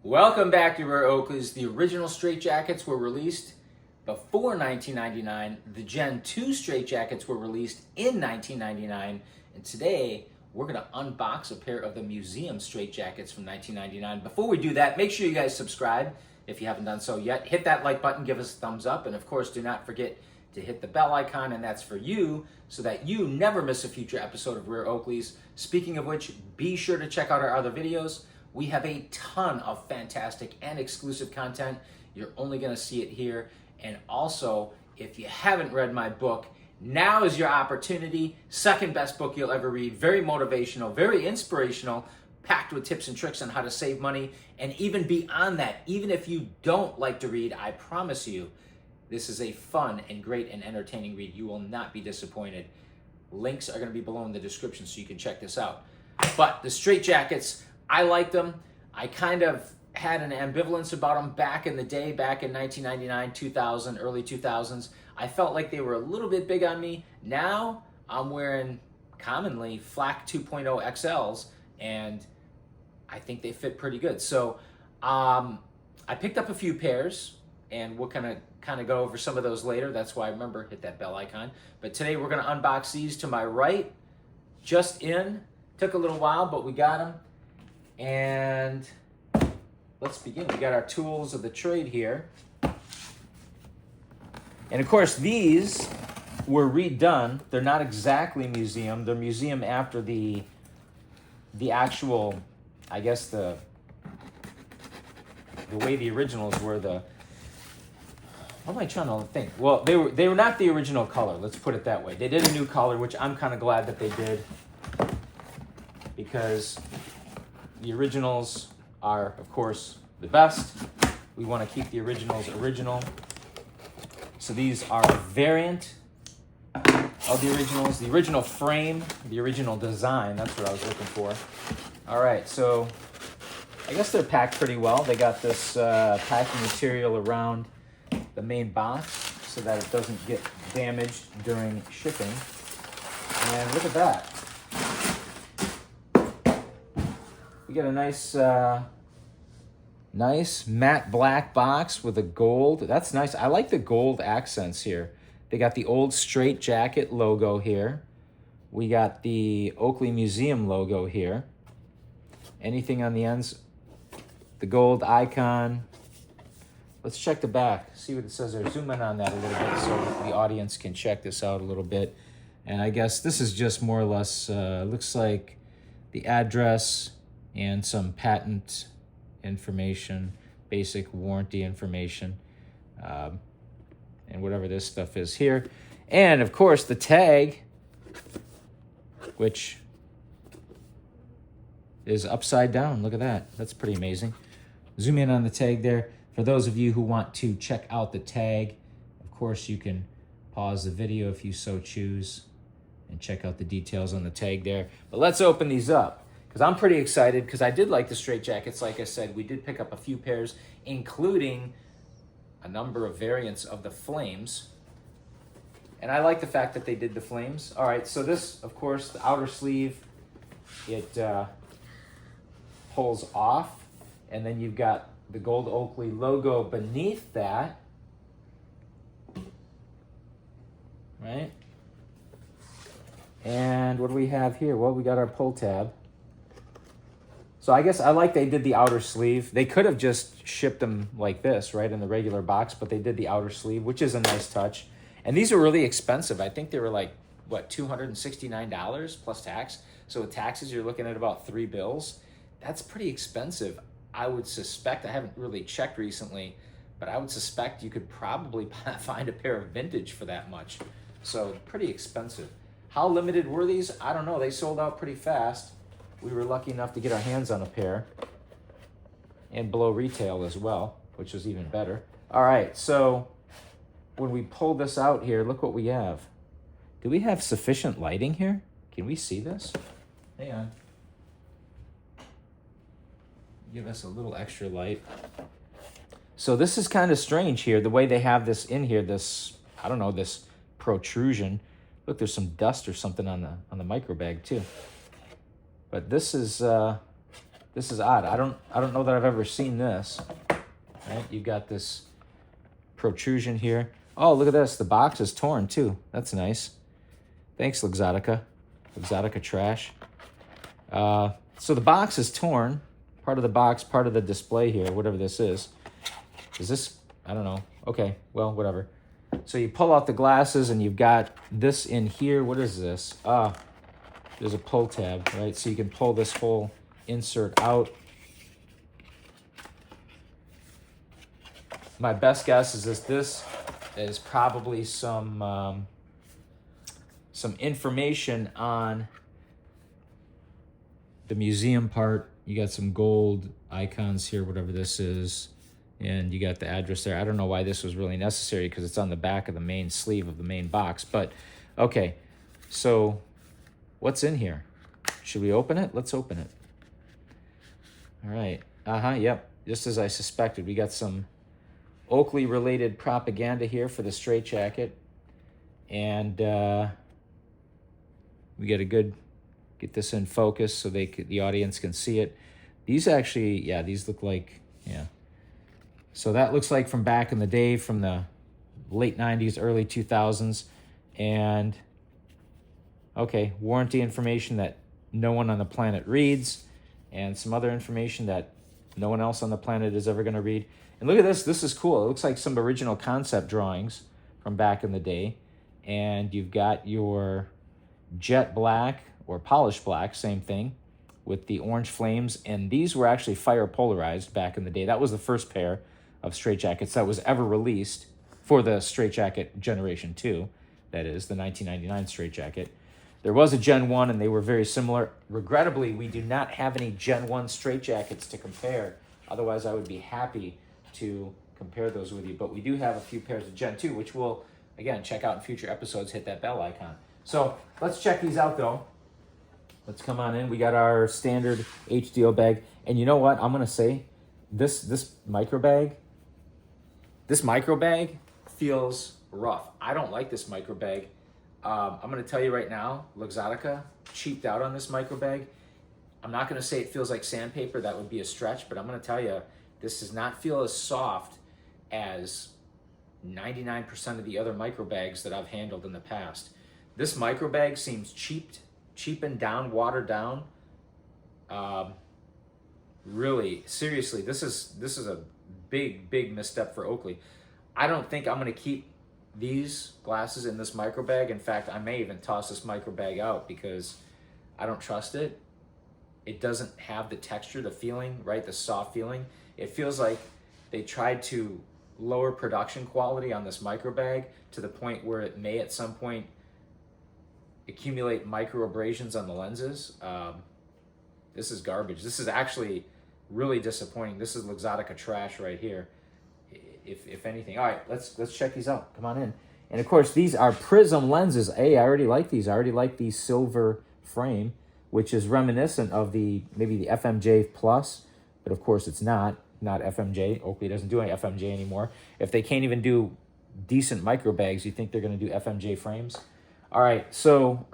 Welcome back to Rare Oakleys. The original straight jackets were released before 1999. The Gen 2 straight jackets were released in 1999. And today, we're going to unbox a pair of the MUZM straight jackets from 1999. Before we do that, make sure you guys subscribe if you haven't done so yet. Hit that like button, give us a thumbs up, and of course, do not forget to hit the bell icon, and that's for you, so that you never miss a future episode of Rare Oakleys. Speaking of which, be sure to check out our other videos. We have a ton of fantastic and exclusive content. You're only gonna see it here. And also, if you haven't read my book, now is your opportunity. Second best book you'll ever read. Very motivational, very inspirational, packed with tips and tricks on how to save money. And even beyond that, even if you don't like to read, I promise you, this is a fun and great and entertaining read. You will not be disappointed. Links are gonna be below in the description so you can check this out. But the straight jackets, I liked them. I kind of had an ambivalence about them back in the day, back in 1999, 2000, early 2000s. I felt like they were a little bit big on me. Now I'm wearing commonly Flak 2.0 XLs, and I think they fit pretty good. So I picked up a few pairs, and we'll kind of go over some of those later. That's why, remember, hit that bell icon. But today we're going to unbox these. To my right, just in. Took a little while, but we got them. And let's begin. We got our tools of the trade here. And of course, these were redone. They're not exactly MUZM. They're MUZM after the actual, I guess, the way the originals were. What am I trying to think? Well, they were not the original color. Let's put it that way. They did a new color, which I'm kind of glad that they did, because the originals are, of course, the best. We want to keep the originals original. So these are a variant of the originals. The original frame, the original design, that's what I was looking for. All right, so I guess they're packed pretty well. They got this packing material around the main box so that it doesn't get damaged during shipping. And look at that. We got a nice matte black box with a gold. That's nice. I like the gold accents here. They got the old straight jacket logo here. We got the Oakley MUZM logo here. Anything on the ends? The gold icon. Let's check the back. See what it says there. Zoom in on that a little bit so the audience can check this out a little bit. And I guess this is just more or less, looks like the address and some patent information, basic warranty information, and whatever this stuff is here. And of course the tag, which is upside down. Look at that. That's pretty amazing. Zoom in on the tag there. For those of you who want to check out the tag, of course you can pause the video if you so choose and check out the details on the tag there. But let's open these up, because I'm pretty excited, because I did like the straight jackets. Like I said, we did pick up a few pairs, including a number of variants of the flames. And I like the fact that they did the flames. All right, so this, of course, the outer sleeve, it pulls off, and then you've got the gold Oakley logo beneath that, right? And what do we have here? Well, we got our pull tab. So I guess I like they did the outer sleeve. They could have just shipped them like this, right, in the regular box, but they did the outer sleeve, which is a nice touch. And these are really expensive. I think they were like, what, $269 plus tax? So with taxes, you're looking at about $3. That's pretty expensive. I would suspect, I haven't really checked recently, but I would suspect you could probably find a pair of vintage for that much. So pretty expensive. How limited were these? I don't know. They sold out pretty fast. We were lucky enough to get our hands on a pair and below retail as well, which was even better. All right, so when we pull this out here, look what we have. Do we have sufficient lighting here? Can we see this? Hang on. Give us a little extra light. So this is kind of strange here, the way they have this in here, this, I don't know, this protrusion. Look, there's some dust or something on the microbag too. But this is This is odd. I don't know that I've ever seen this. Right? You've got this protrusion here. Oh, look at this. The box is torn too. That's nice. Thanks, luxottica. Luxottica trash. So the box is torn. Part of the box, part of the display here, whatever this is. Is this, I don't know. Okay, well, whatever. So you pull out the glasses and you've got this in here. What is this? There's a pull tab, right? So you can pull this whole insert out. My best guess is this is probably some information on the museum part. You got some gold icons here, whatever this is, and you got the address there. I don't know why this was really necessary because it's on the back of the main sleeve of the main box, but okay. So what's in here? Should we open it? Let's open it. All right. Yep. Just as I suspected, we got some Oakley related propaganda here for the straight jacket, and we get a good, get this in focus so the audience can see it. These actually, yeah, these look like, yeah. So that looks like from back in the day, from the late 90s, early 2000s. And okay, warranty information that no one on the planet reads, and some other information that no one else on the planet is ever going to read. And look at this. This is cool. It looks like some original concept drawings from back in the day. And you've got your jet black or polished black, same thing, with the orange flames. And these were actually fire polarized back in the day. That was the first pair of straight jackets that was ever released for the straight jacket generation 2. That is the 1999 straight jacket. There was a Gen 1 and they were very similar. Regrettably, we do not have any Gen 1 straight jackets to compare. Otherwise, I would be happy to compare those with you. But we do have a few pairs of Gen 2, which we'll, again, check out in future episodes. Hit that bell icon. So let's check these out, though. Let's come on in. We got our standard HDO bag. And you know what? I'm going to say this microbag feels rough. I don't like this microbag. I'm going to tell you right now, Luxottica cheaped out on this microbag. I'm not going to say it feels like sandpaper. That would be a stretch. But I'm going to tell you, this does not feel as soft as 99% of the other microbags that I've handled in the past. This microbag seems cheapened down, watered down. Really, seriously, this is a big misstep for Oakley. I don't think I'm going to keep these glasses in this microbag. In fact, I may even toss this microbag out because I don't trust it. It doesn't have the texture, the feeling, right? The soft feeling. It feels like they tried to lower production quality on this microbag to the point where it may at some point accumulate micro abrasions on the lenses. This is garbage. This is actually really disappointing. This is Luxottica trash right here, if anything. All right, let's check these out. Come on in. And of course, these are Prizm lenses. Hey, I already like these. I already like the silver frame, which is reminiscent of maybe the FMJ Plus, but of course it's not FMJ. Oakley doesn't do any FMJ anymore. If they can't even do decent micro bags, you think they're going to do FMJ frames? All right, so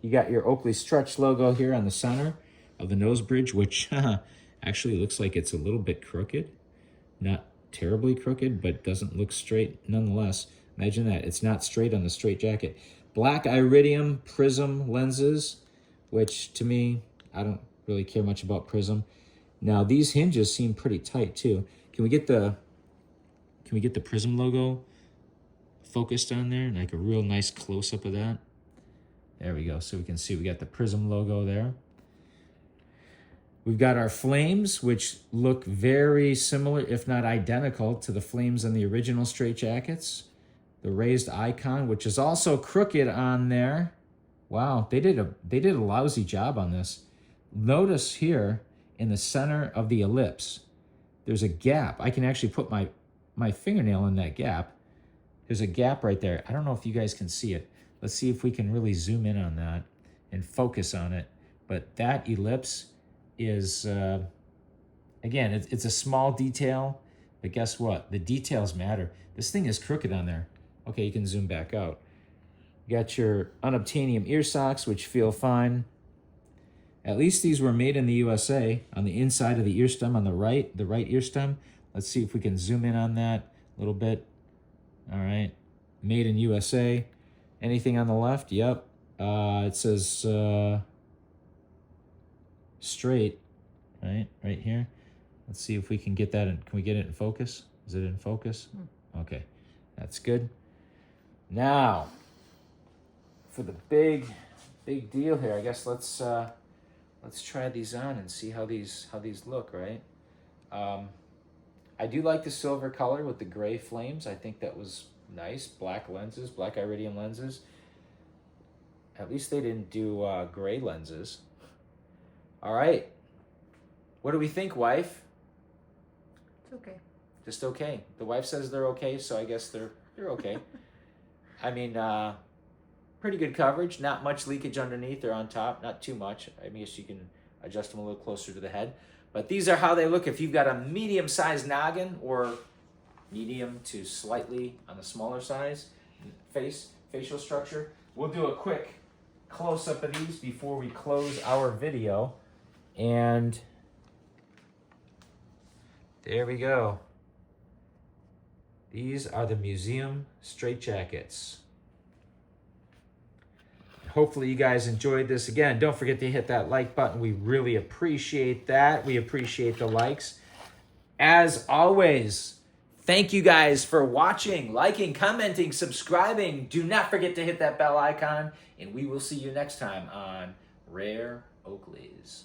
you got your Oakley stretch logo here on the center of the nose bridge, which actually looks like it's a little bit crooked. Not terribly crooked, but doesn't look straight nonetheless. Imagine that. It's not straight on the straight jacket. Black iridium Prizm lenses, which to me, I don't really care much about Prizm. Now these hinges seem pretty tight too. Can we get the Prizm logo focused on there? Like a real nice close-up of that. There we go. So we can see we got the Prizm logo there. We've got our flames, which look very similar, if not identical, to the flames on the original straight jackets. The raised icon, which is also crooked on there. Wow, they did a lousy job on this. Notice here in the center of the ellipse, there's a gap. I can actually put my fingernail in that gap. There's a gap right there. I don't know if you guys can see it. Let's see if we can really zoom in on that and focus on it. But that ellipse is, again, it's a small detail, but guess what? The details matter. This thing is crooked on there. Okay, you can zoom back out. You got your unobtainium ear socks, which feel fine. At least these were made in the USA. On the inside of the ear stem on the right ear stem. Let's see if we can zoom in on that a little bit. All right, made in USA. Anything on the left? Yep. It says straight, right here. Let's see if we can get that in. Can we get it in focus? Is it in focus? Okay, that's good. Now, for the big deal here, I guess let's try these on and see how these look, right? I do like the silver color with the gray flames. I think that was nice. Black lenses, black iridium lenses. At least they didn't do gray lenses. All right. What do we think, wife? It's okay. Just okay. The wife says they're okay, so I guess they're okay. I mean, pretty good coverage. Not much leakage underneath or on top. Not too much. I guess you can adjust them a little closer to the head. But these are how they look if you've got a medium-sized noggin or medium to slightly on the smaller size facial structure. We'll do a quick close-up of these before we close our video. And there we go. These are the MUZM Straight Jackets. Hopefully you guys enjoyed this. Again, don't forget to hit that like button. We really appreciate that. We appreciate the likes. As always, thank you guys for watching, liking, commenting, subscribing. Do not forget to hit that bell icon, and we will see you next time on Rare Oakleys.